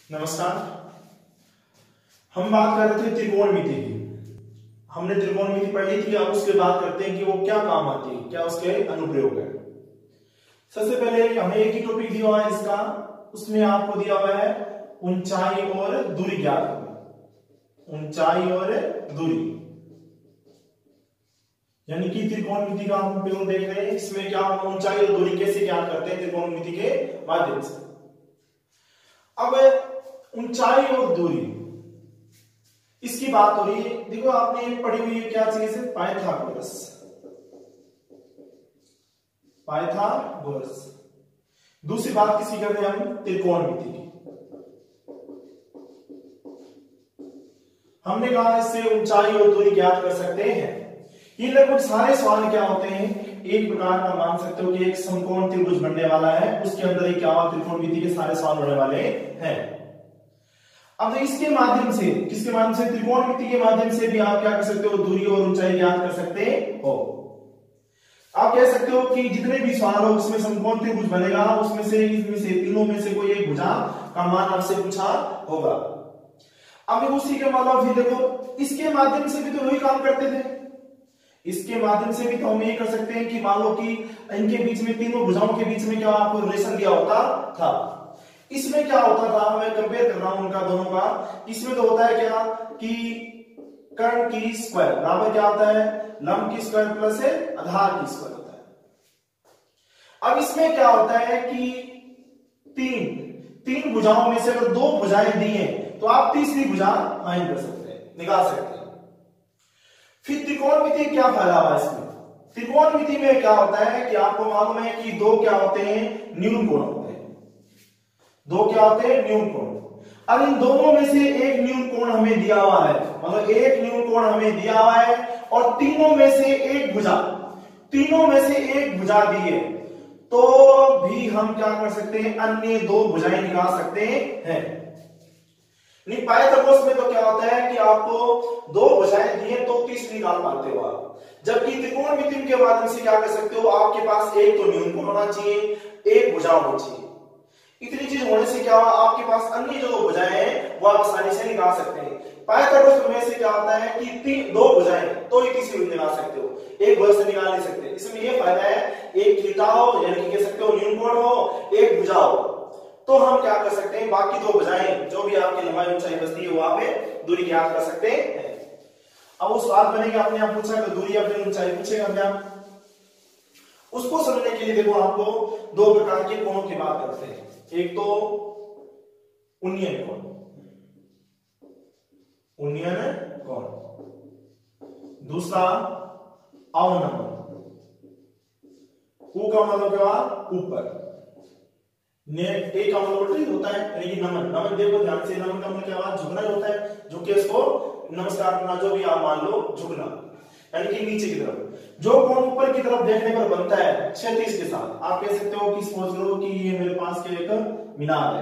नमस्कार। हम बात कर रहे थे त्रिकोणमिति की। हमने त्रिकोणमिति पढ़ी थी। अब उसके बात करते हैं कि वो क्या काम आती है, क्या उसके अनुप्रयोग है। सबसे पहले हमें एक ही टॉपिक दिया हुआ है इसका, उसमें आपको दिया हुआ है ऊंचाई और दूरी ज्ञात करना। ऊंचाई और दूरी यानी कि त्रिकोणमिति का हम प्रयोग देख रहे हैं। इसमें क्या ऊंचाई और दूरी कैसे ज्ञात करते हैं त्रिकोणमिति के माध्यम से। अब ऊंचाई और दूरी इसकी बात हो रही है। देखो आपने पढ़ी हुई है क्या चीज है, पाइथागोरस। पाइथागोरस। दूसरी बात किसी करते हैं हम, त्रिकोणमिति की। हमने कहा इससे ऊंचाई और दूरी ज्ञात कर सकते हैं। ये लगभग सारे सवाल क्या होते हैं, एक प्रकार का मान सकते हो कि एक समकोण त्रिभुज बनने वाला है, उसके अंदर ही क्या हुआ त्रिकोणमिति के सारे सवाल होने वाले हैं। अब तो इसके माध्यम से, किसके माध्यम से, त्रिकोणमिति के माध्यम से भी आप क्या कर सकते हो, दूरी और ऊंचाई ज्ञात कर सकते हो। आप कह सकते हो कि जितने भी सवाल हो उसमें समकोण त्रिभुज बनेगा, उसमें से इसमें से तीनों में से कोई एक भुजा का मान आपसे पूछा होगा। अब उसी के मतलब फिर देखो इसके माध्यम से भी तो वही काम करते थे। इसके माध्यम से भी तो हम ये कर सकते हैं कि मान लो कि इनके बीच में, तीनों भुजाओं के बीच में क्या आपको रिलेशन दिया होता था। इसमें क्या होता था, मैं कंपेयर कर रहा हूं उनका दोनों का। इसमें तो होता है क्या कि कर्ण की स्क्वायर बराबर क्या होता है, लंब की स्क्वायर प्लस आधार की स्क्वायर होता है। अब इसमें क्या होता है कि तीन भुजाओं में से अगर दो भुजाएं दी हैं तो आप तीसरी भुजा फाइंड कर सकते हैं, निकाल सकते हैं। फिर त्रिकोणमिति क्या फायदा हुआ इसमें, त्रिकोणमिति में क्या होता है कि आपको मालूम है कि दो क्या होते हैं, न्यून कोण होते हैं। दो क्या होते हैं, न्यून कोण। अब इन दोनों में से एक न्यून कोण हमें दिया हुआ है, मतलब एक न्यून कोण हमें दिया हुआ है और तीनों में से एक भुजा, तीनों में से एक भुजा दी है, तो भी हम क्या कर सकते हैं, अन्य दो भुजाएं निकाल सकते हैं। नहीं, पाइथागोरस में तो क्या होता है कि आपको दो भुजाएं दी हैं तो तीसरी निकाल पाते हो आप। जबकि त्रिकोणमिति के माध्यम से क्या कर सकते हो, आपके पास एक तो न्यून कोण होना चाहिए, एक भुजा होनी चाहिए। इतनी चीज होने से क्या हुआ, आपके पास अन्य जो दो भुजाएं हैं वो आप आसानी से निकाल सकते हैं। पाइथागोरस प्रमेय से क्या होता है कि दो भुजाएं तो ही तीसरी निकाल सकते हो, एक भुजा से निकाल नहीं सकते। इसमें यह फायदा है, एक थीटा हो यानी कि कह सकते हो न्यून कोण हो, एक भुजा हो, तो हम क्या कर सकते हैं, बाकी दो भुजाएं जो भी आपकी लंबाई ऊंचाई बचती है वहां पे दूरी ज्ञात कर सकते हैं। अब वो सवाल बनेगा अपने आप पूछा कि दूरी या फिर ऊंचाई पूछेगा अपने आप। उसको समझने के लिए देखो आपको दो प्रकार के कोणों की बात करते हैं। एक तो उन्नयन कोण, उन्नयन कोण, दूसरा अवनमन। ऊ का मतलब क्या, ऊपर, एक का मतलब उल्टा होता है यानी कि नमन। नमन देखो ध्यान से, नमन का मतलब क्या हुआ, झुकना ही होता है। झुक के इसको नमस्कार करना, जो भी आप मान लो, झुकना यानी कि नीचे की तरफ। जो कोण ऊपर की तरफ देखने पर बनता है क्षैतिज के साथ, आप कह सकते हो कि सोच लो कि ये मेरे पास के एक मीनार है,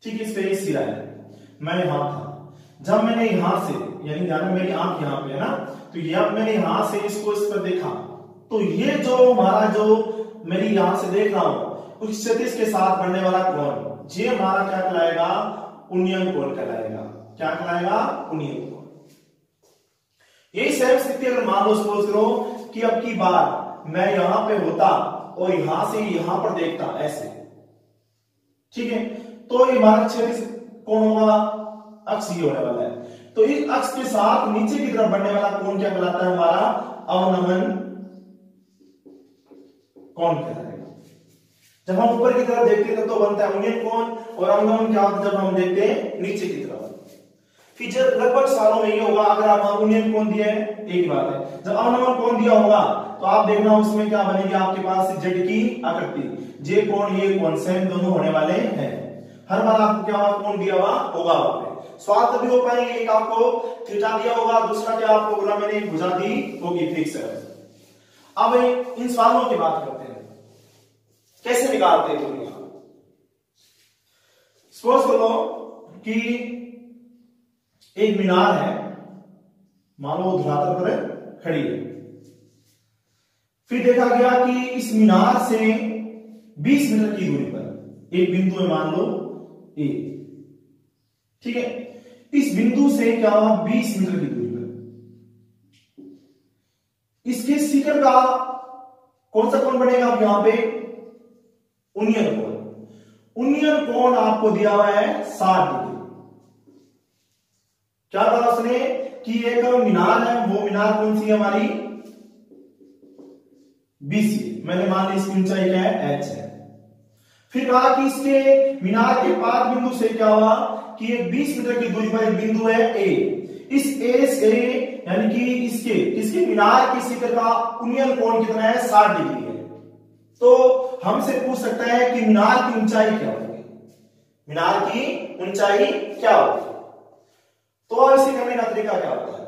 ठीक है, इस पे ये सिरा है, मैं यहां था। जब मैंने यहां से, यानी ध्यान में मेरी आंख यहां पे है ना, तो जब मैंने यहां से इसको इस पर देखा तो ये जो हमारा, जो मेरी यहां से देख रहा हूं उस क्षैतिज के साथ बनने वाला कोण, ये हमारा क्या कहलाएगा, उन्नयन कोण कहलाएगा। क्या कहलाएगा, उन्नयन कोण। यही सेम स्थिति अगर मान लो सपोज करो कि अब की बार मैं यहां पे होता और यहां से यहां पर देखता ऐसे, ठीक है, तो ये हमारा क्षैतिज कोण होगा, अक्ष ये होने वाला है। तो इस अक्ष के साथ नीचे की तरफ बनने वाला कोण क्या कहलाता है, हमारा अवनमन कोण कहलाएगा। जब हम ऊपर की तरफ देखते हैं तो बनता है उन्नयन कोण, और अवनमन क्या होता है जब हम देखते हैं नीचे की तरफ। फिर जब लगभग सालों में ये होगा, अगर आप उन्नयन कोण दिया है एक ही बात है, जब अवनमन कोण दिया होगा तो आप देखना उसमें क्या बनेगी आपके पास, जेड की आकृति। जे कोण ये कोण सेम दोनों होने वाले हैं। हर बार आपको क्या कोण दिया हुआ होगा वहां पे। स्वाद तभी हो पाएंगे, एक आपको थीटा दिया होगा, दूसरा क्या आपको बोला मैंने, एक भुजा दी होगी, फिक्स है। अब इन सवालों की बात करते हैं, कैसे निकालते हैं दूरियां। सपोज करो कि एक मीनार है, मान लो धरातल पर खड़ी है। फिर देखा गया कि इस मीनार से 20 मीटर की दूरी पर एक बिंदु है, मान लो ए, ठीक है। इस बिंदु से क्या हुआ 20 मीटर की दूरी पर इसके शिखर का कौन सा कोण बनेगा अब यहां पे उन्नयन कोण। उन्नयन कोण आपको दिया हुआ है 60 डिग्री। क्या कहा उसने कि एक मीनार है, वो मीनार कौन सी है हमारी बीसी। मैंने मान ली इसकी ऊंचाई क्या है h है। फिर कहा कि इसके मीनार के पाद बिंदु से क्या हुआ कि एक 20 मीटर की दूरी पर एक बिंदु है ए। इस ए से यानी कि इसके मीनार के शिखर का उन्नयन कोण कितना है 60 डिग्री है। तो हमसे पूछ सकता है कि मीनार की ऊंचाई क्या होगी, मीनार की ऊंचाई क्या होगी। तो इसे करने का तरीका क्या होता है,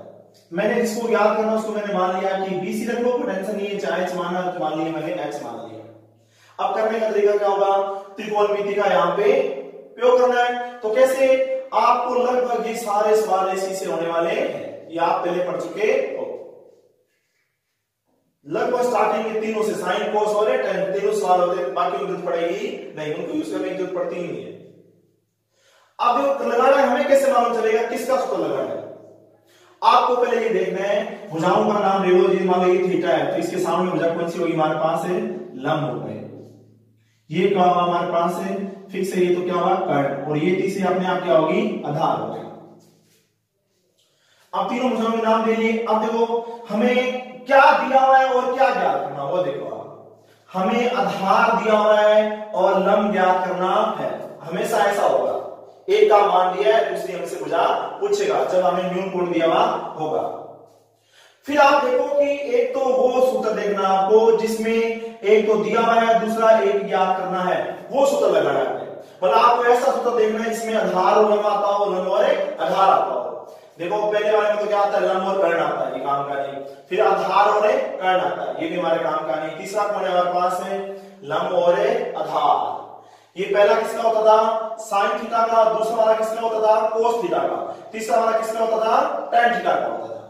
मैंने जिसको याद करना उसको मैंने मान लिया कि बीसी रख लो, कोई टेंशन नहीं है, चाहे एच माना तो मान लिया मैंने एच मान लिया। अब करने का तरीका क्या होगा, त्रिकोणमिति का यहां पे प्रयोग करना है। तो कैसे, आपको लगभग ये सारे सवाल इसी से होने वाले हैं, ये आप पहले पढ़ चुके हो। लगभग स्टार्टिंग में तीनों से साइन कोस और टेन तीनों सवाल होते हैं, बाकी जरूरत पड़ेगी नहीं, उनको यूज करने की जरूरत पड़ती ही नहीं है। अब लगाना है, हमें कैसे मालूम चलेगा किसका सूत्र लगाना है। आपको पहले ये देखना है भुजाओं का नाम ले लो, ये मान लो ये थीटा है तो इसके सामने भुजा कौन सी होगी हमारे पास है लंब हो गए। ये क्या होगा हमारे पास है फिक्स है, ये तो क्या होगा कर्ण, और ये तीसरी अपने आप क्या होगी आधार हो जाएगा। अब तीनों भुजाओं के नाम ले लिए। अब देखो हमें क्या दिया हुआ है और क्या ज्ञात करना, वो देखो आप, हमें आधार दिया हुआ है और लंब ज्ञात करना है। हमेशा ऐसा होगा, एक का मान दिया है दूसरी हमसे भुजा पूछेगा जब हमें न्यून कोण दिया हुआ होगा। फिर आप देखो कि एक तो वो सूत्र देखना आपको जिसमें एक तो दिया हुआ है दूसरा एक ज्ञात करना है, वो सूत्र लगाना है। मतलब आपको ऐसा सूत्र देखना है जिसमें आधार और लंब आता हो, लंब और आधार आता हो। देखो पहले वाले में तो क्या आता है लंब और कर्ण आता है, ये काम का नहीं। फिर आधार और कर्ण आता है, ये भी हमारे काम का नहीं। तीसरा कौन है हमारे पास है लंब और आधार। ये पहला किसका होता था साइन थीटा का, दूसरा वाला किसका होता था कोस थीटा का, तीसरा वाला किसका होता था tan थीटा का होता था।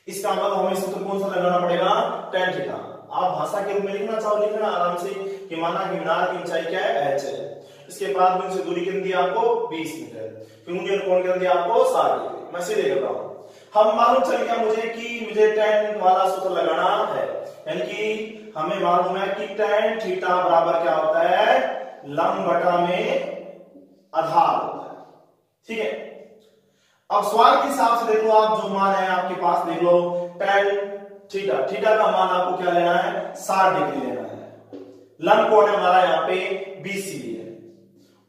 इसका मतलब हमें सूत्र कौन सा लगाना पड़ेगा tan थीटा। आप भाषा के रूप में लिखना चाहो लिखना आराम से कि माना कि मीनार की ऊंचाई क्या है h है, इसके बाद में से दूरी कितनी दी आपको 20 मीटर, फिर उन्नयन कोण कितना दिया आपको 60 डिग्री। मैं सीधे कर रहा हूं, हम मालूम चल गया मुझे कि मुझे tan वाला सूत्र लगाना है, यानी कि हमें मालूम है कि tan थीटा बराबर क्या होता है लंब बटा में आधार होता है। ठीक है, अब सवाल के हिसाब से देख लो, आप जो मान है आपके पास देख लो tan थीटा, थीटा का मान आपको क्या लेना है 60 डिग्री लेना है। लंब कोण है हमारा यहाँ पे BC है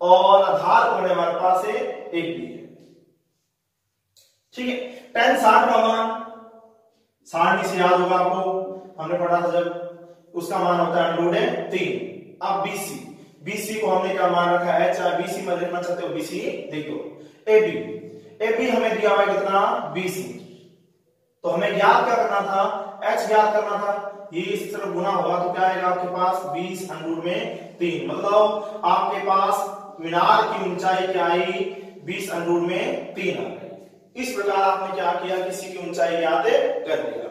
और आधार कोण है हमारे पास है AB है। ठीक है, tan 60 का मान 60 से याद होगा आपको, हमने पढ़ा था जब, उसका मान होता है √3। अब BC को हमने क्या मान रखा है, चाहे BC में लिखना चाहते हो BC देख लो। AB हमें दिया हुआ है कितना 20 मीटर, तो हमें ज्ञात क्या करना था h ज्ञात करना था। ये इस तरफ गुना होगा तो क्या आएगा आपके पास 20√3, मतलब आपके पास मीनार की ऊंचाई क्या आई 20√3 आ गई। इस प्रकार आपने क्या किया, किसी की ऊंचाई ज्ञात कर दिया।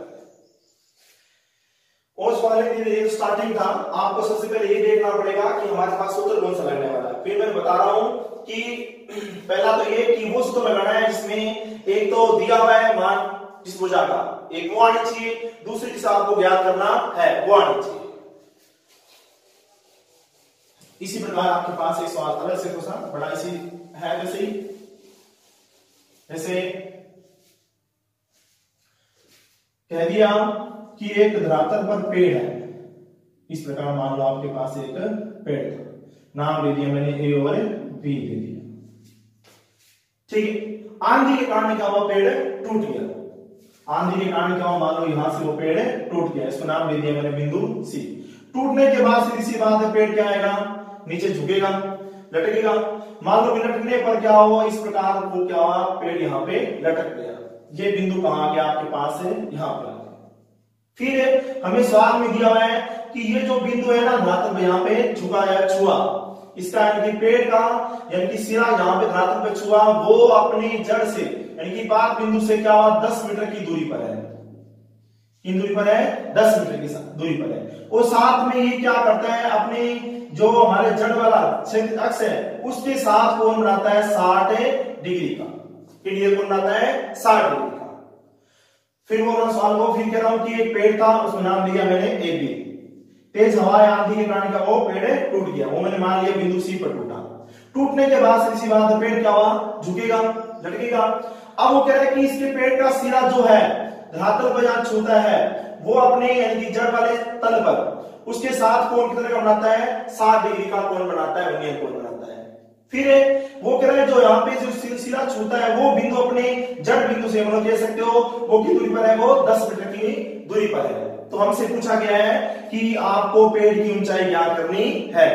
और सवाल ये स्टार्टिंग था, आपको सबसे पहले ये देखना पड़ेगा कि हमारे पास सूत्र कौन सा लगने वाला है। फिर मैं बता रहा हूं कि पहला तो ये कि वो सूत्र लगाना है जिसमें एक तो दिया हुआ है मान जिस भुजा का, एक वो आनी चाहिए, दूसरी जिसे आपको ज्ञात करना है वो आनी चाहिए। इसी प्रकार आपके पास एक सवाल अलग से क्वेश्चन बड़ा इसी है, जैसे कह दिया कि एक धरातल पर पेड़ है, इस प्रकार मान लो आपके पास एक पेड़ था, नाम दे दिया मैंने A और B दे दिया। ठीक है, आंधी के कारण क्या हुआ पेड़ टूट गया, आंधी के कारण क्या हुआ मान लो यहां से वो पेड़ टूट गया, इसको नाम दे दिया मैंने बिंदु C। टूटने के बाद सीधी सी बात है पेड़ क्या आएगा नीचे झुकेगा लटकेगा। मान लो लटकने पर क्या हुआ इस प्रकार वो क्या हुआ पेड़ यहाँ पे लटक गया। ये बिंदु कहां आ गया आपके पास है यहाँ पे। फिर हमें सवाल में दिया हुआ है कि ये जो बिंदु है ना धरातल पे यहाँ पे झुका या छुआ, इसका यानी कि पेड़ का यानी कि सिरा यहाँ पे धरातल पे छुआ, वो अपनी जड़ से यानी कि पाद बिंदु से क्या हुआ 10 मीटर की दूरी पर है। किन दूरी पर है? 10 मीटर की दूरी पर है। और साथ में ये क्या करता है, अपने जो हमारे जड़ वाला क्षेत्र अक्ष है उसके साथ कोण बनाता है 60 डिग्री का। कितनी कोण बनाता है? 60 डिग्री का। फिर वो सवाल को फिर कह रहा हूं कि एक पेड़ था, उसमें नाम दिया मैंने ए बी। तेज हवा या आंधी के कारण का वो पेड़ टूट गया, वो मैंने मान लिया बिंदु सी पर टूटा। टूटने के बाद सीधी सी बात है, पेड़ क्या हुआ? झुकेगा, लटकेगा। अब वो कह रहा है कि इसके पेड़ का सिरा जो है धरातल पर जहां छूता है वो अपने यानी कि जड़ वाले तल पर उसके साथ कोण कितने का बनाता है? 60 डिग्री का कोण बनाता है, वर्नियर कोण बनाता है। फिर वो कह रहे हैं जो यहाँ पे जो सिरा छूता है वो बिंदु अपने जड़ बिंदु से मतलब कह सकते हो वो कितनी दूरी पर है? वो 10 मीटर की दूरी पर है। तो हमसे पूछा गया है कि आपको पेड़ की ऊंचाई ज्ञात करनी है,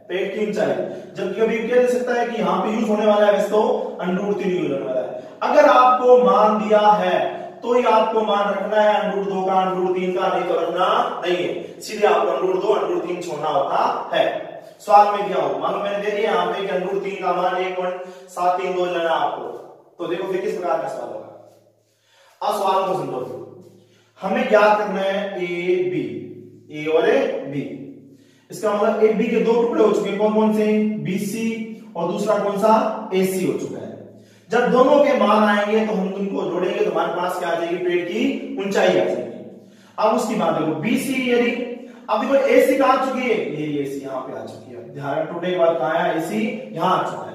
पेड़ की ऊंचाई। जबकि कभी कह सकता है कि यहाँ पे यूज होने वाला है वैसे तो √3 यूज होने वाला है। अगर आपको मान दिया है तो ही आपको मान रखना है, √2 का √3 का नहीं तो रखना नहीं है। सीधे आपको √2 √3 छोड़ना होता है। सवाल में क्या हो, मानो मैंने दे दिया यहाँ पे √3 का मान 1.732 लेना आपको, तो देखो फिर किस प्रकार का सवाल होगा। अब सवाल को समझो, हमें ज्ञात करना है ए बी, ए और बी। इसका मतलब ए बी के दो टुकड़े हो चुके हैं, कौन कौन से? BC और दूसरा कौन सा? AC हो चुका है। जब दोनों के मान आएंगे तो हम उनको जोड़ेंगे तो हमारे पास क्या आ जाएगी? पेड़ की ऊंचाई आ जाएगी। अब उसकी बात देखो, BC यदि अब देखो AC कहां आ चुकी है? ये AC यहां पे आ चुकी है। ध्यान टूटने के बाद कहां है? AC यहां आ चुका है।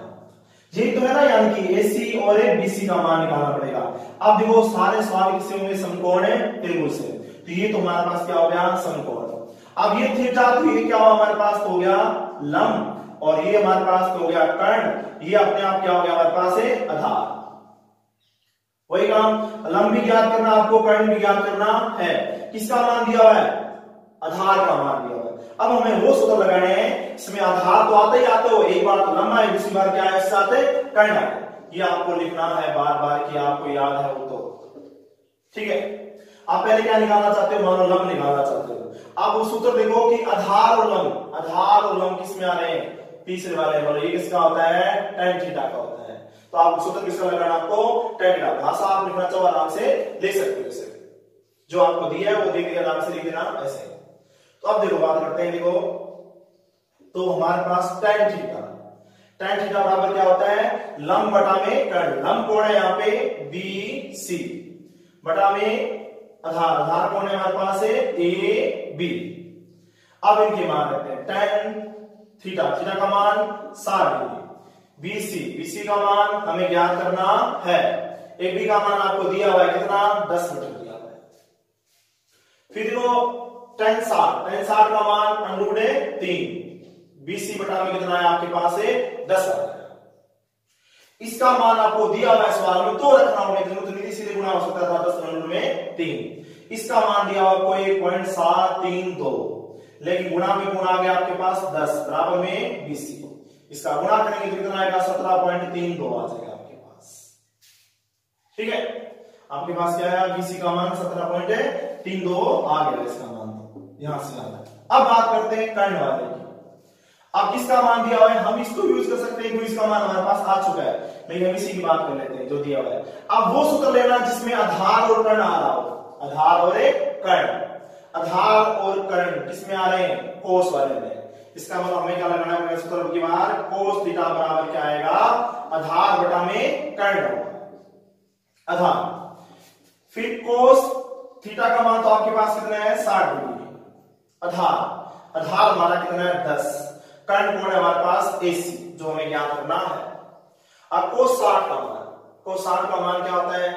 यही तो है ना, यानी कि AC और BC का मान निकालना पड़ेगा। अब देखो सारे सवाल किससे होंगे? समकोण है त्रिभुज से। तो ये तो हमारे पास क्या हो गया? समकोण। अब ये थीटा, तो ये क्या हुआ हमारे पास? तो हो गया लंब, और ये हमारे पास तो हो गया कर्ण। ये अपने आप क्या हो गया हमारे पास? है आधार। वही काम, लंब भी ज्ञात करना आपको, कर्ण भी ज्ञात करना है। किसका मान दिया हुआ है? आधार का मान दिया हुआ है। अब हमें वो सूत्र लगाने हैं, इसमें आधार तो आते ही आते हो, एक बार तो लंबा है, दूसरी बार क्या है इसके साथ? कर्ण है। ये आपको लिखना है बार बार कि आपको याद है वो तो ठीक है। आप पहले क्या निकालना चाहते हो? मानो लंब निकालना चाहते हो। अब वो सूत्र देखो कि आधार और लंब किस में आ रहे हैं? तीसरे वाले। बोलो ये किसका होता है? tan थीटा का होता है। तो आप सूत्र किसका लगाना? आपको tan थीटा। भाषा आप लिखना चाहो आराम से ले सकते हो, इसे जो आपको दिया है वो देख के आराम से लिख देना ऐसे। तो अब देखो बात करते हैं, देखो तो हमारे पास tan थीटा बराबर क्या होता है? लंब बटा में कर्ण। लंब कोण है यहाँ पे BC बटा में आधार कोण है हमारे पास है AB। अब इनके मान रखते हैं, tan थीटा का मान 60 डिग्री, BC का मान हमें ज्ञात करना है, AB का मान आपको दिया हुआ है कितना? 10 मीटर दिया हुआ है। फिर देखो tan 60 का मान √3, BC बटा में कितना है आपके पास? है 10 आ जाएगा। इसका मान आपको दिया हुआ है सवाल में, तो रखना होने की जरूरत नहीं, सीधे गुणा हो सकता था 10√3। इसका मान दिया हुआ कोई 1.732, लेकिन गुणा में गुणा आ गया आपके पास 10 बराबर में BC। इसका गुणा करेंगे तो कितना आएगा? 17.32 आ जाएगा आपके पास। ठीक है, आपके पास क्या है? BC का मान 17.32 आ गया इसका मान, यहां से आ गया। अब बात करते हैं कर्ण वाले की। अब किसका मान दिया हुआ है? हम इसको यूज कर सकते हैं क्योंकि इसका मान हमारे पास आ चुका है, लेकिन हम इसी की बात कर लेते हैं जो दिया हुआ है। अब वो सूत्र लेना जिसमें आधार और कर्ण आ रहा हो, आधार और कर्ण। आधार और कर्ण किसमें आ रहे हैं? कोस वाले में। इसका मतलब हमें क्या लगाना है सूत्र की बार? कोस थीटा बराबर क्या आएगा? आधार बटा में कर्ण होगा, आधार। फिर कोस थीटा का मान तो आपके पास कितना है? 60 डिग्री। आधार हमारा कितना है? 10। कर्ण कोण है हमारे पास AC, जो हमें ज्ञात करना है। अब कोस 60 का मान क्या होता है?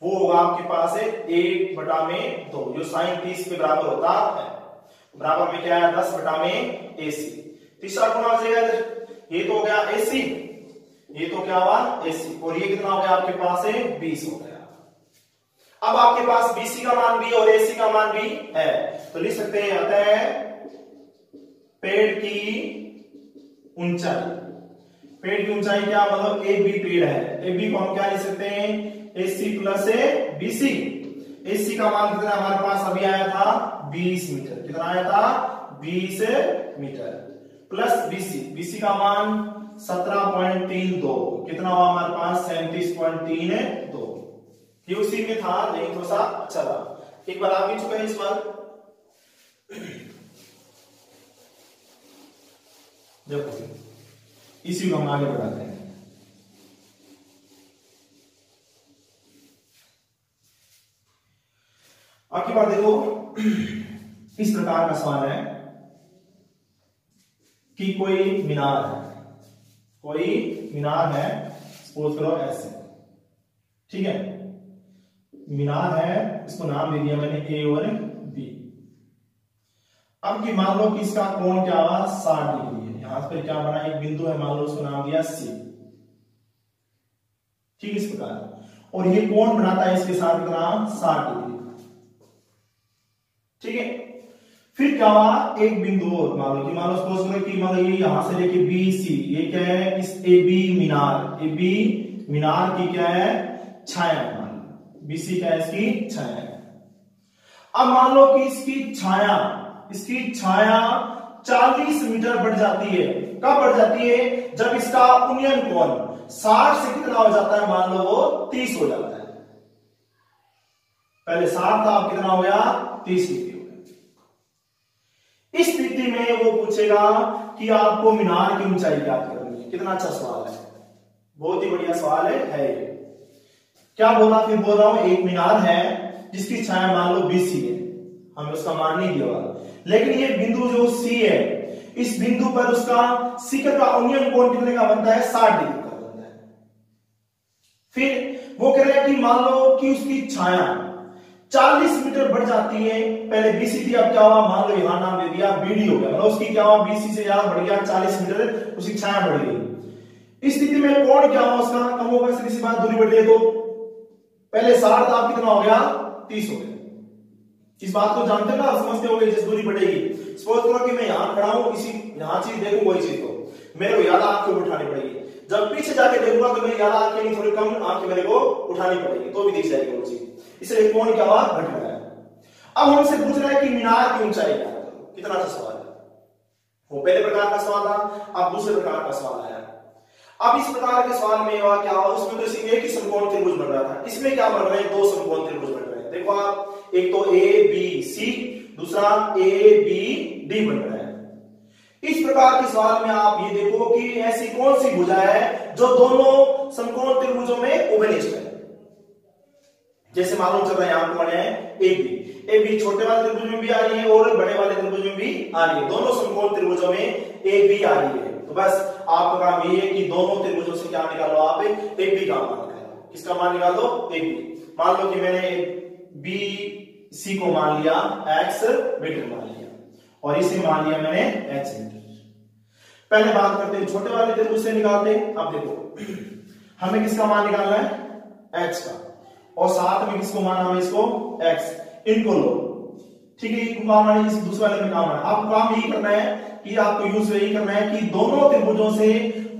वो होगा आपके पास है 1 बटा में 2, जो sin 30 के बराबर होता है। बराबर में क्या है? 10 बटा में AC। तीसरा गुणा हो जाएगा, ये तो हो गया AC, ये तो क्या हुआ? AC, और ये कितना हो गया आपके पास है? 20 हो गया। अब आपके पास BC का मान भी और AC का मान भी है, तो लिख सकते हैं आता है पेड़ की ऊंचाई क्या? मतलब AB पेड़ है, AB को हम क्या लिख सकते हैं? AC plus BC। AC का मान कितना हमारे पास अभी आया था? 20 मीटर। कितना आया था? 20 मीटर प्लस BC का मान 17.32, कितना हुआ हमारे पास? 37.32। ये उसी में था, नहीं थोड़ा सा अच्छा था। एक बार आ भी चुका है इस बार। देखो इसी को हम आगे बढ़ाते हैं। आपकी बात देखो, इस प्रकार का सवाल है कि कोई मीनार है, कोई मीनार है, सपोज करो ऐसे, ठीक है, मीनार है, इसको नाम दे दिया मैंने ए और बी। अब की मान लो कि इसका कोण क्या हुआ, 60 डिग्री है। यहां पर क्या बना, एक बिंदु है, मान लो उसको नाम दिया सी, ठीक, इस प्रकार, और ये कोण बनाता है इसके साथ कितना, 60 डिग्री, ठीक है। फिर क्या हुआ, एक बिंदु और मान लो सपोज करो कि मान लो ये यहां से लेके बी सी, ये क्या है, इस ए बी मीनार की क्या है, छाया है, मान लो बीसी क्या है, इसकी छाया है। अब मान लो कि इसकी छाया 40 मीटर बढ़ जाती है। कब बढ़ जाती है, जब इसका उन्नयन कोण 60 से कितना हो जाता है, मान लो वो 30 हो जाता है। पहले 60 था, अब कितना हो गया, 30 डिग्री हो गया। इस स्थिति में वो पूछेगा कि आपको मीनार की ऊंचाई ज्ञात करनी है। कितना अच्छा सवाल है, बहुत ही बढ़िया सवाल है ये। क्या बोला, फिर बोल रहा हूं, एक मीनार है जिसकी छाया मान लो बीसी है, हमें उसका मान नहीं दिया, लेकिन ये बिंदु जो सी है, इस बिंदु पर उसका शिखर का उन्नयन कोण कितने का बनता है, 60 डिग्री का बनता है। फिर वो कह रहे हैं कि मान लो कि उसकी छाया 40 मीटर बढ़ जाती है। पहले बीसी थी, अब क्या हुआ, मान लो यहां नाम दे दिया बीडी हो गया, मतलब उसकी क्या हुआ, बीसी से ज्यादा बढ़ गया, 40 मीटर उसकी छाया बढ़ गई। इस स्थिति में कोण क्या हुआ, उसका कम होगा, सीधी सी बात, दूरी बढ़ गई, तो पहले 60 था, कितना हो गया, 30 हो गया। इस बात को जानते ना, समझते होंगे, जिस दूरी बढ़ेगी। सपोज करो कि मैं यहां खड़ा हूं, इसी यहां चीज देखूं, वही चीज को मेरे को ज्यादा आंखें उठानी पड़ेगी। जब पीछे जाके देखूंगा तो मेरी ज्यादा आंखें नहीं, थोड़ी कम आंखें मेरे को उठानी पड़ेगी, तो भी दिख जाएगी वो चीज। इसलिए कोण क्या हुआ, घट गया। अब हमसे पूछ रहा है कि मीनार की ऊंचाई क्या है। कितना अच्छा सवाल है। वो पहले प्रकार का सवाल था, अब दूसरे प्रकार का सवाल आया। अब इस प्रकार के सवाल में क्या हुआ, उसमें तो सिर्फ एक ही समकोण त्रिभुज बन रहा था। इसमें क्या बन रहे हैं, दो समकोण त्रिभुज बन रहे हैं। देखो आप, एक तो ए बी सी, दूसरा ए बी डी बन रहा है। इस प्रकार के सवाल में आप ये देखो कि ऐसी कौन सी भुजा है जो दोनों समकोण त्रिभुजों में उभयनिष्ठ है। जैसे मालूम चल रहा है, यहां पर है ए बी छोटे वाले त्रिभुज में भी आ रही है और बड़े वाले त्रिभुज में भी आ रही है। दोनों समकोण त्रिभुजों में ए बी आ रही है। तो बस आपका काम ये है कि दोनों त्रिभुजों से क्या निकालो, आप ए बी का मान निकालो। किसका मान निकाल दो, ए बी। मान लो कि मैंने बी सी को मान लिया एक्स मीटर मान लिया, और इसे मान लिया मैंने एच मीटर। पहले बात करते हैं छोटे वाले त्रिभुज से निकालते हैं। अब देखो हमें किसका मान निकालना है, एच का, और साथ में किसको माना, हमें इसको एक्स, इनको लो, ठीक है। इनको काम आना, इस दूसरे वाले में काम आना। आपको काम यही करना है कि आपको यूज यही करना है कि दोनों त्रिभुजों से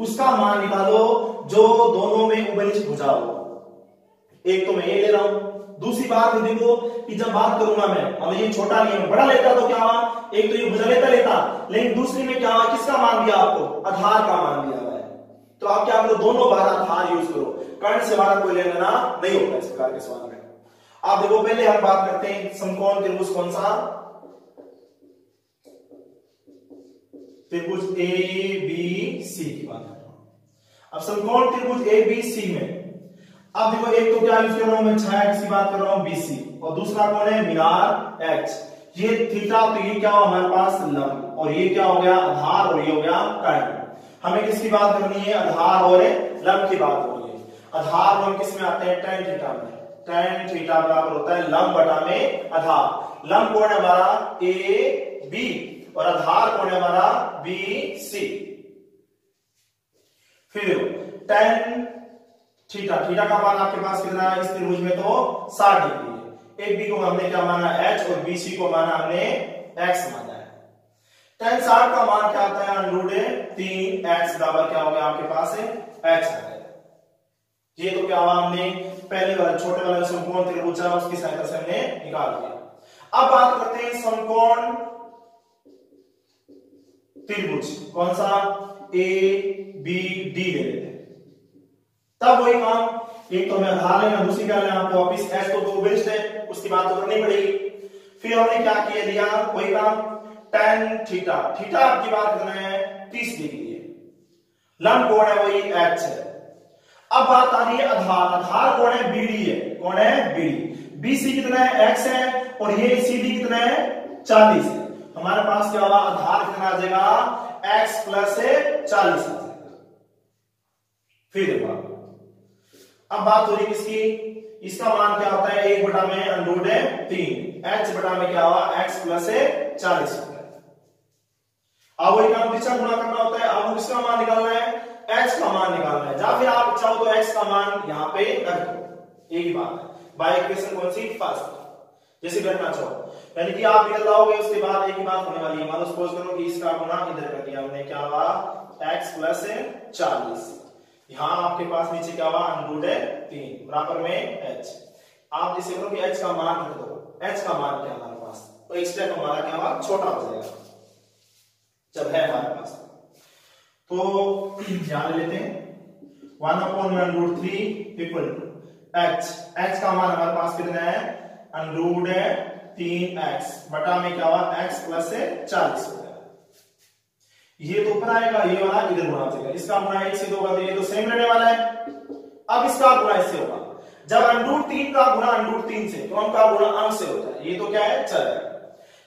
उसका मान निकालो जो दोनों में उभयनिष्ठ भुजा हो। एक तो मैं ये ले रहा हूं, दूसरी बात देखो कि जब बात करूंगा मैं, अब ये छोटा नहीं है, बड़ा लेता तो क्या हुआ, एक तो ये भुजा लेता, लेकिन दूसरी में क्या हुआ, किसका मान दिया आपको, आधार का मान दिया हुआ है। तो आप क्या करो, दोनों बार आधार यूज करो, कर्ण से बाहर कोई लेना नहीं होता इस प्रकार के सवाल में। आप देखो पहले हम बात करते हैं समकोण त्रिभुज कौन सा, त्रिभुज ए बी सी की बात कर रहा हूं। अब समकोण त्रिभुज ए बी सी में अब देखो, एक तो क्या यूज कर रहा हूं मैं, छाया किसी बात कर रहा हूं बीसी, और दूसरा कौन है, मीनार एच। ये थीटा, तो ये क्या हो हमारे पास लंब, और ये क्या हो गया आधार, और ये हो गया कर्ण। हमें किसकी बात करनी है, आधार और लंब की बात करनी है। आधार लंब किस में आते हैं, tan थीटा में। tan थीटा बराबर होता है लंब बटा में आधार। लंब कौन है हमारा, ए बी, और आधार कौन है हमारा, बी सी। फिर tan थीटा, थीटा का मान आपके पास कितना है, इस त्रिभुज में तो 60 डिग्री है। ए बी को हमने क्या माना, एच, और बी सी को माना हमने एक्स माना है। tan 60 का मान क्या आता है, √3 x बराबर क्या हो गया आपके पास है, x आ गया। ये तो क्या हुआ, हमने पहले वाले छोटे वाले समकोण त्रिभुज उसकी सहायता से हमने निकाल दिया। अब बात करते हैं समकोण त्रिभुज कौन सा, ए बी डी ले लेते हैं। तब वही काम, एक तो हमें आधार लेना, दूसरी क्या लेना आपको वापिस एच तो बेस्ट है, उसकी बात तो करनी पड़ेगी। फिर हमने क्या किया लिया वही काम tan थीटा, थीटा आपकी बात करना है 30 डिग्री है, लंब कोण है वही एच है। अब बात आ रही है आधार, आधार कौन है बीडी है, कौन है बीडी, बीसी कितना है x है और ये सीडी कितना है 40 है। हमारे पास क्या होगा आधार कितना आ जाएगा x प्लस 40 आ जाएगा। फिर देखो अब बात हो रही किसकी, इसका मान क्या होता है 1 बटा में अंडर 3, h बटा में क्या होगा x प्लस 40 होता है। अब वही काम दिशा गुणा करना होता है, अब किसका मान निकालना है x का मान निकालना है, या फिर आप चाहो तो x का मान यहां पे रख दो, एक ही बात है। बाय इक्वेशन कौन सी फर्स्ट, जैसे रखना चाहो, यानी कि आप इधर लाओगे उसके बाद एक ही बात होने वाली है। मान लो सपोज करो कि इसका गुना इधर कर दिया हमने, क्या हुआ x प्लस 40, यहां आपके पास नीचे क्या हुआ अंडर 3 बराबर में h। आप जैसे करो कि h का मान रख दो, h का मान क्या हमारे पास, तो एक स्टेप हमारा क्या हुआ छोटा हो जाएगा जब है हमारे पास। तो ध्यान लेते हैं 1/√3 इक्वल टू h का मान हमारे पास कितना है अंडर 3x बटा में क्या हुआ x प्लस 40 हो गया। ये तो ऊपर आएगा, ये वाला इधर गुणा हो जाएगा, इसका गुणा 1 से होगा तो ये तो सेम रहने वाला है। अब इसका गुणा इससे होगा, जब √3 का गुणा √3 से तो हम का गुणा अंश से होता है, ये तो क्या है चल है।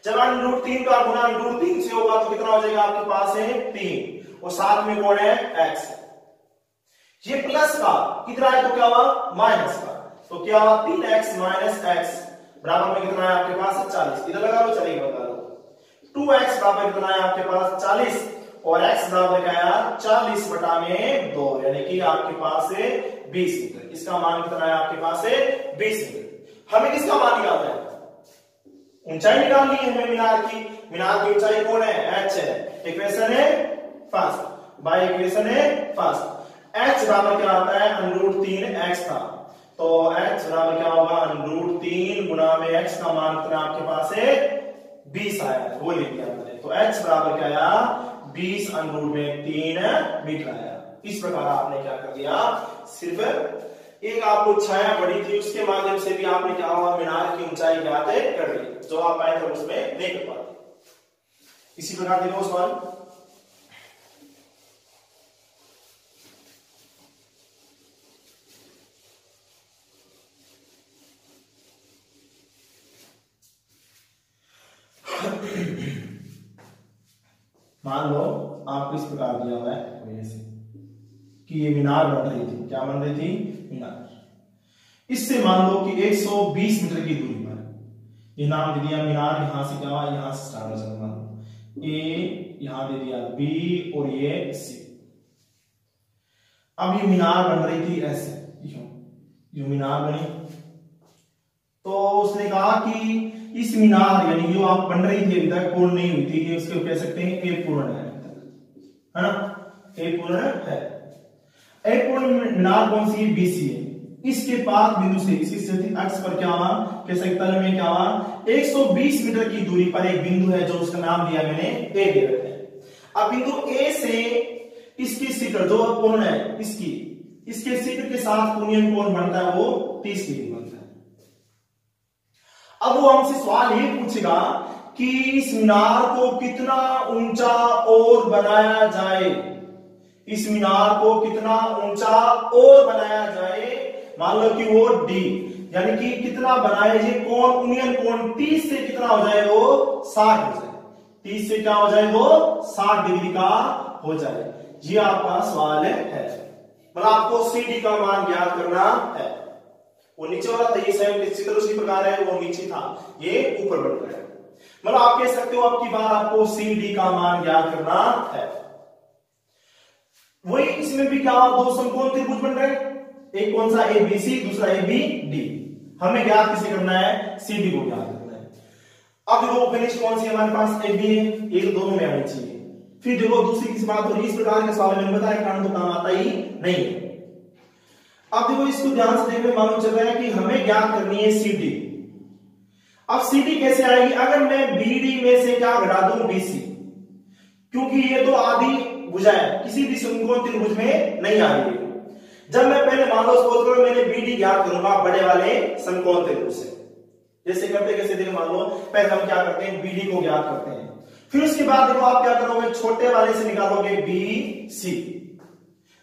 जब √3 का गुणा √3 से होगा तो कितना हो जाएगा आपके पास है 3 और साथ में कौन है x, ये प्लस का कितना है तो क्या हुआ माइनस का, तो क्या हुआ 3x माइनस x बराबर में कितना है आपके पास 40, इधर लगा लो चलिए बता लो 2x बराबर कितना है आपके पास 40 और x बराबर क्या है 40 बटा में 2 यानी कि आपके पास है 20 मीटर। इसका मान कितना है आपके पास है 20 मीटर। हमें किसका मान निकालना है, ऊंचाई निकालनी है हमें मीनार की, मीनार की ऊंचाई कौन है h है। इक्वेशन है फर्स्ट, बाय इक्वेशन है फर्स्ट h बराबर क्या आता है √3x था, तो h बराबर क्या होगा √3 गुना में x का मान कितना आपके पास है 20 आया है, वो लिख दिया मैंने। तो h बराबर क्या आया 20 √3 मीटर आया। इस प्रकार आपने क्या कर दिया, सिर्फ एक आपको छाया पड़ी थी उसके माध्यम से भी आपने क्या हुआ मीनार की ऊंचाई ज्ञात कर ली, जो आप आए थे उसमें नहीं कर पाते। इसी प्रकार देखो सवाल मान लो आपको इस प्रकार दिया हुआ है जैसे कि ये मीनार बन रही थी, क्या बन रही थी मीनार। इससे मान लो कि 120 मीटर की दूरी पर ये नाम दे दिया मीनार, यहां से क्या हुआ यहां से स्टार्ट हो जाएगा, मान लो ए यहां दे दिया बी और ये सी। अब ये मीनार बन रही थी ऐसे, जो मीनार बनी तो उसने कहा कि इस मीनार यानी जो आप बन रही थी अभी तक पूर्ण नहीं हुई थी, ये उसको कह सकते हैं ए पूर्ण है ना, ए पूर्ण है। ए पूर्ण मीनार कौन सी है बीसी है, इसके पास बिंदु से इसकी स्थिति अक्ष पर क्या हुआ कह सकते तल में क्या हुआ 120 मीटर की दूरी पर एक बिंदु है जो उसका नाम दिया मैंने ए दे रखा है। अब बिंदु ए से इसकी शिखर जो कोण है इसके शिखर के साथ कोणीय कोण बनता है वो 30 डिग्री बनता है। अब वो हमसे सवाल ये पूछेगा कि इस मीनार को कितना ऊंचा और बनाया जाए, इस मीनार को कितना ऊंचा और बनाया जाए। मान लो कि वो डी यानी कि कितना बनाए ये कोण यूनियन कोण 30 से कितना हो जाए वो 60 हो जाए, 30 से क्या हो जाए वो 60 डिग्री का हो जाए। ये आपका सवाल है, मतलब आपको CD का मान ज्ञात करना है। वो नीचे वाला था ये सेम चित्र उसी प्रकार है, वो नीचे था ये ऊपर बढ़ रहा है। मतलब आप कह सकते हो आपकी बार आपको CD का मान ज्ञात करना है। वही इसमें भी क्या दो समकोण त्रिभुज बन रहे हैं, एक कौन सा ABC दूसरा ABD। हमें ज्ञात किसे करना है CD को ज्ञात करना है। अब देखो फिनिश कौन सी हमारे पास AB है, एक दोनों में आनी चाहिए। फिर देखो दूसरी किस बात हो रही है, इस प्रकार के सवाल मैंने बताया कारण तो काम आता ही नहीं है। अब देखो इसको ध्यान से देखने मालूम चल रहा है कि हमें ज्ञात करनी है CD। अब CD कैसे आएगी, अगर मैं BD में से क्या घटा दूं BC, क्योंकि ये तो आधी भुजा है किसी भी समकोण त्रिभुज में नहीं आ रही है। जब मैं पहले मान लो सपोज करो मैंने बीडी ज्ञात करूंगा बड़े वाले समकोण त्रिभुज से, जैसे करते कैसे देखो, मान लो पहले हम क्या करते हैं बीडी को ज्ञात करते हैं, फिर उसके बाद देखो आप क्या करोगे छोटे वाले से निकालोगे बी सी।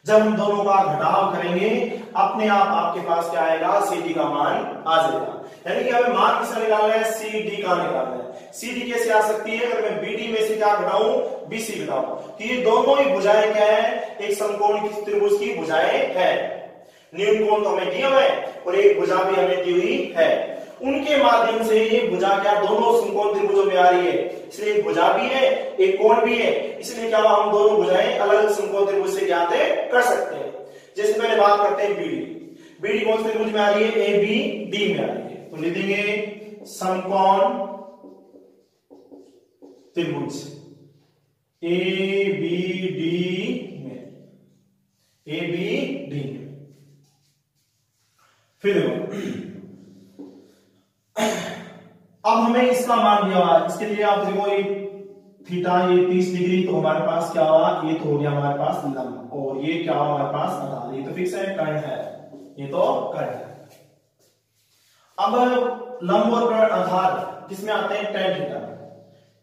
जब हम दोनों का घटाव करेंगे अपने आप आपके पास क्या आएगा, सी डी का मान आ जाएगा। यानी कि हमें मान किसका निकालना है, सी डी का निकालना है। सी डी कैसे आ सकती है, अगर मैं बीडी में से क्या घटाऊं, बीसी घटाऊं, कि ये दोनों ही भुजाएं क्या है, एक समकोण की त्रिभुज की भुजाएं है। न्यून कोण तो हमें दिया हुआ है और एक भुजा भी हमें दी हुई है, उनके माध्यम से ये भुजा क्या दोनों समकोण त्रिभुजों में आ रही है, इसलिए एक भुजा भी है एक कोण भी है, इसलिए क्या हम दोनों भुजाएं अलग अलग समकोण त्रिभुज से ज्ञात कर सकते हैं। जैसे पहले बात करते हैं बीडी, बीडी कौन से त्रिभुज में आ रही है, ए बी डी में आ रही है, तो लिख देंगे समकोण त्रिभुज ए बी डी में, ए बी डी में। फिर देखो अब हमें इसका मान दिया हुआ, इसके लिए आप देखो ये थीटा ये 30 डिग्री, तो हमारे पास क्या हुआ, ये तो हो गया हमारे पास लंब, और ये क्या हुआ हमारे पास आधार, ये तो फिक्स है, कर्ण है, ये तो कर्ण है। अब लंब और कर्ण आधार किसमें आते हैं, tan थीटा में।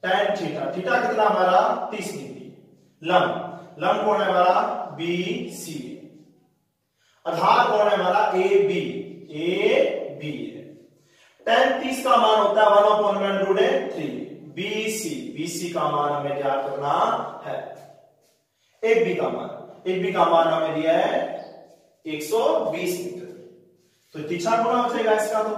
tan थीटा, थीटा कितना हमारा 30 डिग्री, लंब लंब कौन है हमारा बी सी, आधार कौन है हमारा ए बी है। tan 30 का मान होता है 1/√3, BC का मान हमें क्या करना है, एक बी का मान हमें दिया है 120 मीटर, तो तीसरा गुना हो जाएगा इसका। तो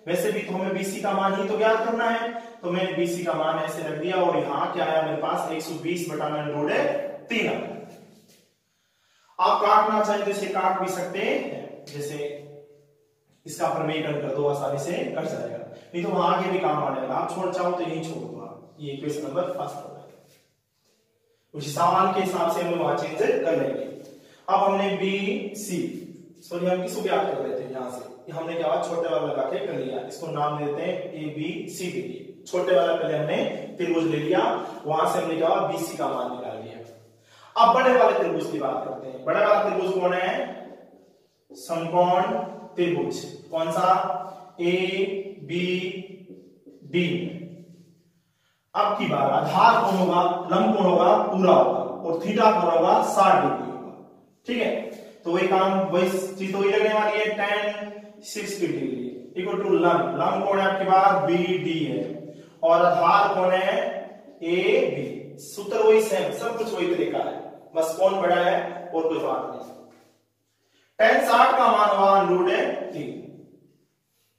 वैसे भी तो हमें BC का मान ही तो ज्ञात करना है, तो मैंने BC का मान ऐसे रख दिया, और यहां क्या आया मेरे पास 120/√3। आप काटना चाहें तो इसे काट भी सकते हैं, जैसे इसका प्रमेयकरण कर दो आसानी से कर जाएगा, नहीं तो वहां आगे भी काम आ जाएगा, आप छोड़ चाहो तो यही छोड़ दो, ये इक्वेशन नंबर फर्स्ट हो गया। उसी सवाल के हिसाब से हम वहां चेंज कर लेंगे। अब हमने बी सी, सॉरी हम किसको ज्ञात कर रहे थे, यहां से हमने क्या छोटे वाला लगा के कर लिया, इसको नाम देते हैं ए बी सी दे दिए, छोटे वाला पहले हमने त्रिभुज ले लिया, वहां से हमने क्या बीसी का मान निकाल लिया। अब बड़े वाले त्रिभुज की बात करते हैं। बड़ा वाला त्रिभुज कौन है, समकोण त्रिभुज, कौन सा, ए बी डी। अब की बार आधार कौन होगा, लंब कौन होगा, पूरा होगा, और थीटा कौन होगा 60 डिग्री होगा, ठीक है। तो वही काम वही चीज तो वही लगने वाली है, tan 60 डिग्री इक्वल टू लंब कौन है आपके पास बी डी है, और आधार कौन है ए बी। सूत्र वही सेम, सब कुछ वही तरीका है, बस कौन बड़ा है और कोई बात नहीं। tan 60 का मान हुआ √3,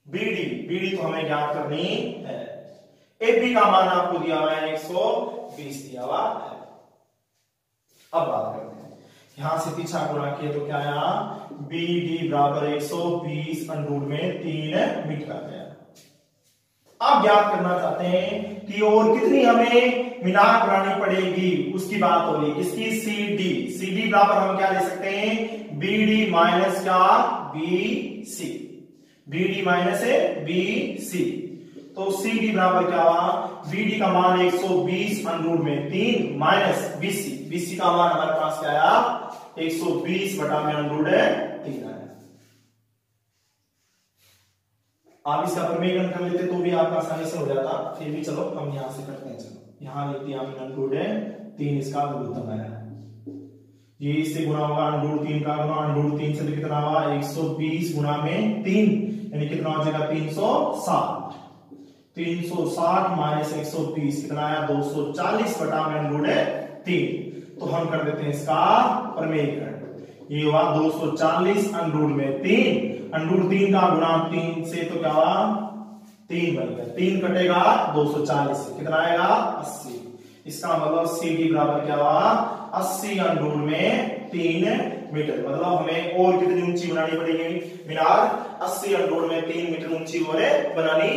बीडी तो हमें ज्ञात करनी है, AB का मान आपको दिया हुआ है 120 दिया हुआ है। अब बात करते हैं, यहां से पीछा गुणा किया तो क्या आया, BD बराबर 120/3 मीटर आ गया। आप ज्ञात करना चाहते हैं कि और कितनी हमें मीनार बनानी पड़ेगी, उसकी बात हो रही, किसकी, CD बराबर हम क्या ले सकते हैं, BD माइनस क्या BC, BD माइनस BC, तो CD बराबर क्या हुआ, BD का मान 120/3 माइनस BC का मान हमारे पास क्या आया 120/√3 आया। आप इसका प्रमेयकरण कर लेते तो भी आपका आसानी से हो जाता, फिर भी चलो हम यहां से करते हैं। चलो यहां लिख दिया हमने √3, इसका लघुत्तम आया, ये इससे गुणा होगा √3 का गुणा √3 से कितना हुआ 120 गुणा में 3, यानी कितना हो जाएगा 360 माइनस 120 कितना आया 240/√3। तो हम कर देते हैं इसका प्रमेयकरण, ये हुआ 240/3, √3 का गुणा 3 से तो क्या हुआ 3 बन गया, 3 कटेगा 240 से कितना आएगा 80। इसका मतलब CD बराबर क्या हुआ 80/3 मीटर। मतलब हमें और कितनी ऊंची बनानी पड़ेगी मीनार, 80/3 मीटर ऊंची और बनानी